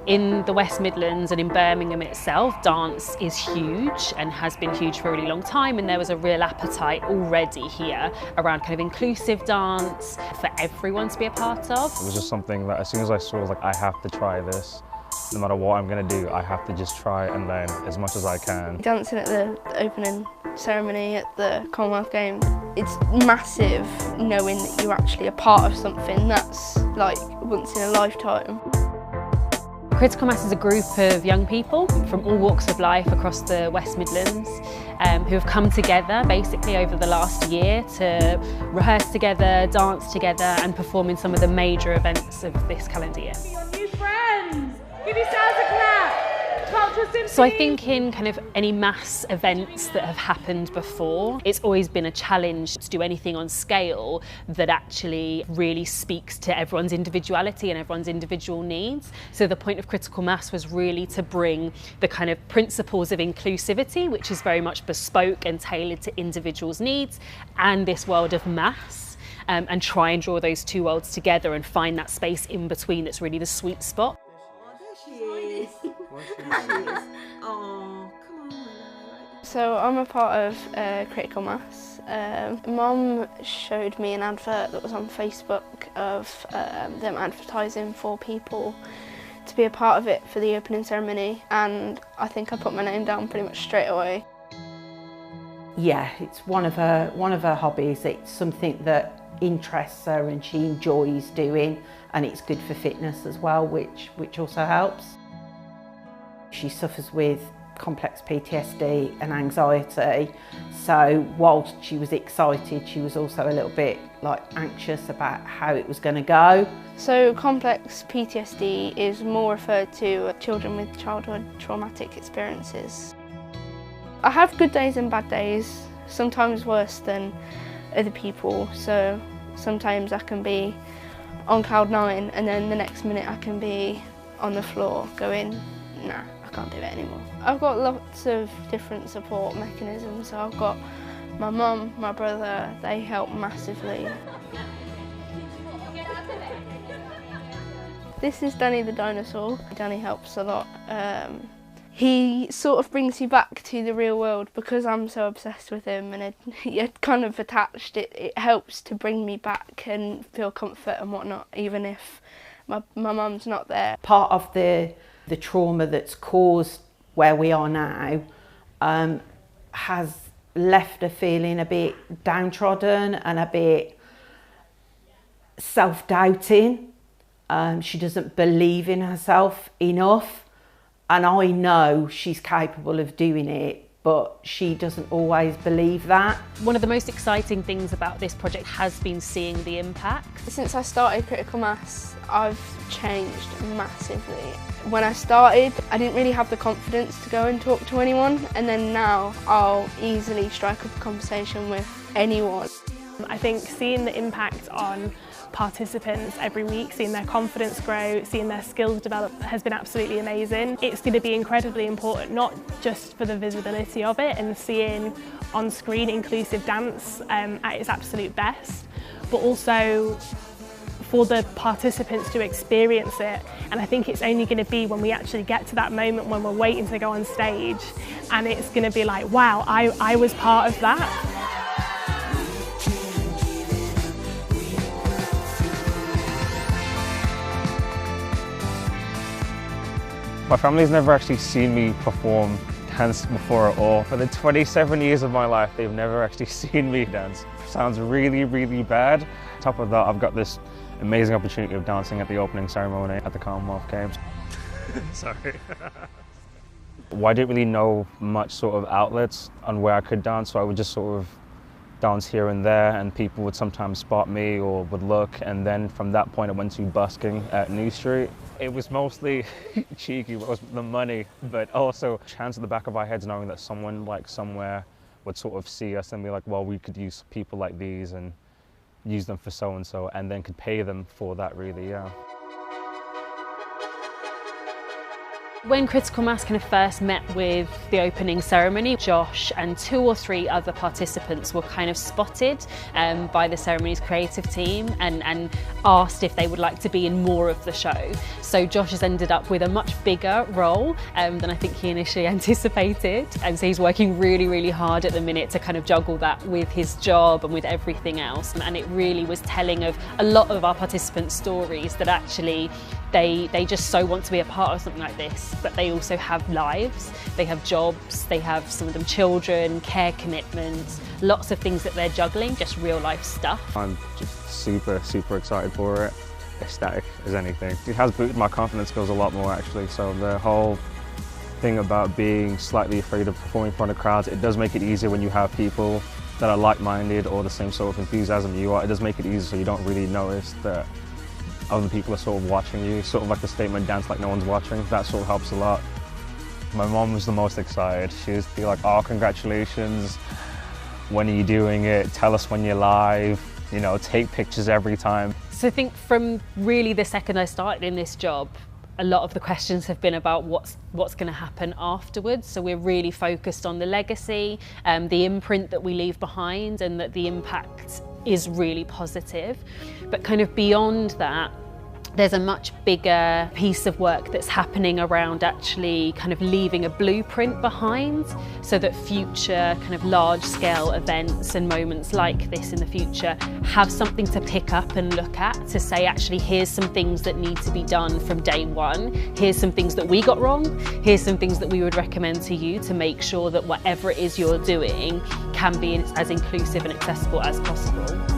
In the West Midlands and in Birmingham itself, dance is huge and has been huge for a really long time, and there was a real appetite already here around kind of inclusive dance for everyone to be a part of. It was just something that as soon as I saw, I was like, I have to try this. No matter what I'm going to do, I have to just try and learn as much as I can. Dancing at the opening ceremony at the Commonwealth Games, it's massive knowing that you're actually a part of something that's like once in a lifetime. Critical Mass is a group of young people from all walks of life across the West Midlands who have come together basically over the last year to rehearse together, dance together and perform in some of the major events of this calendar year. Your new friends! Give yourselves a clap! So I think in kind of any mass events that have happened before, it's always been a challenge to do anything on scale that actually really speaks to everyone's individuality and everyone's individual needs. So the point of Critical Mass was really to bring the kind of principles of inclusivity, which is very much bespoke and tailored to individuals' needs, and this world of mass. And try and draw those two worlds together and find that space in between that's really the sweet spot. Oh, come on. So I'm a part of Critical Mass. Mum showed me an advert that was on Facebook of them advertising for people to be a part of it for the opening ceremony, and I think I put my name down pretty much straight away. Yeah, it's one of her hobbies. It's something that interests her and she enjoys doing, and it's good for fitness as well, which also helps. She suffers with complex PTSD and anxiety, so whilst she was excited, she was also a little bit anxious about how it was going to go. So complex PTSD is more referred to children with childhood traumatic experiences. I have good days and bad days, sometimes worse than other people, so sometimes I can be on cloud 9 and then the next minute I can be on the floor going, nah, I can't do it anymore. I've got lots of different support mechanisms. So I've got my mum, my brother, they help massively. This is Danny the dinosaur. Danny helps a lot. He sort of brings you back to the real world because I'm so obsessed with him and it kind of attached. It helps to bring me back and feel comfort and whatnot, even if my mum's not there. Part of the trauma that's caused where we are now has left her feeling a bit downtrodden and a bit self-doubting. She doesn't believe in herself enough, and I know she's capable of doing it, but she doesn't always believe that. One of the most exciting things about this project has been seeing the impact. Since I started Critical Mass, I've changed massively. When I started, I didn't really have the confidence to go and talk to anyone, and then now I'll easily strike up a conversation with anyone. I think seeing the impact on participants every week, seeing their confidence grow, seeing their skills develop has been absolutely amazing. It's going to be incredibly important, not just for the visibility of it and seeing on screen inclusive dance at its absolute best, but also for the participants to experience it. And I think it's only going to be when we actually get to that moment when we're waiting to go on stage and it's going to be like, wow, I was part of that. My family's never actually seen me perform dance before at all. For the 27 years of my life, they've never actually seen me dance. Sounds really, really bad. On top of that, I've got this amazing opportunity of dancing at the opening ceremony at the Commonwealth Games. Sorry. Well, I didn't really know much sort of outlets on where I could dance, so I would just sort of dance here and there, and people would sometimes spot me or would look, and then from that point I went to busking at New Street. It was mostly cheeky, it was the money, but also chance at the back of our heads knowing that someone somewhere would sort of see us and be like, well, we could use people like these and use them for so-and-so, and then could pay them for that, really, yeah. When Critical Mass kind of first met with the opening ceremony, Josh and 2 or 3 other participants were kind of spotted by the ceremony's creative team and asked if they would like to be in more of the show. So Josh has ended up with a much bigger role than I think he initially anticipated. And so he's working really, really hard at the minute to kind of juggle that with his job and with everything else. And it really was telling of a lot of our participants' stories that actually they just so want to be a part of something like this, but they also have lives, they have jobs, they have some of them children, care commitments, lots of things that they're juggling, just real life stuff. I'm just super, super excited for it, ecstatic as anything. It has boosted my confidence skills a lot more actually, so the whole thing about being slightly afraid of performing in front of crowds, it does make it easier when you have people that are like-minded or the same sort of enthusiasm you are. It does make it easier so you don't really notice that other people are sort of watching you, sort of like the statement dance like no one's watching. That sort of helps a lot. My mom was the most excited. She was like, oh, congratulations, when are you doing it? Tell us when you're live, you know, take pictures every time. So I think from really the second I started in this job, a lot of the questions have been about what's going to happen afterwards. So we're really focused on the legacy, the imprint that we leave behind, and that the impact is really positive. But kind of beyond that, there's a much bigger piece of work that's happening around actually kind of leaving a blueprint behind so that future kind of large-scale events and moments like this in the future have something to pick up and look at to say, actually, here's some things that need to be done from day one, here's some things that we got wrong, here's some things that we would recommend to you to make sure that whatever it is you're doing can be as inclusive and accessible as possible.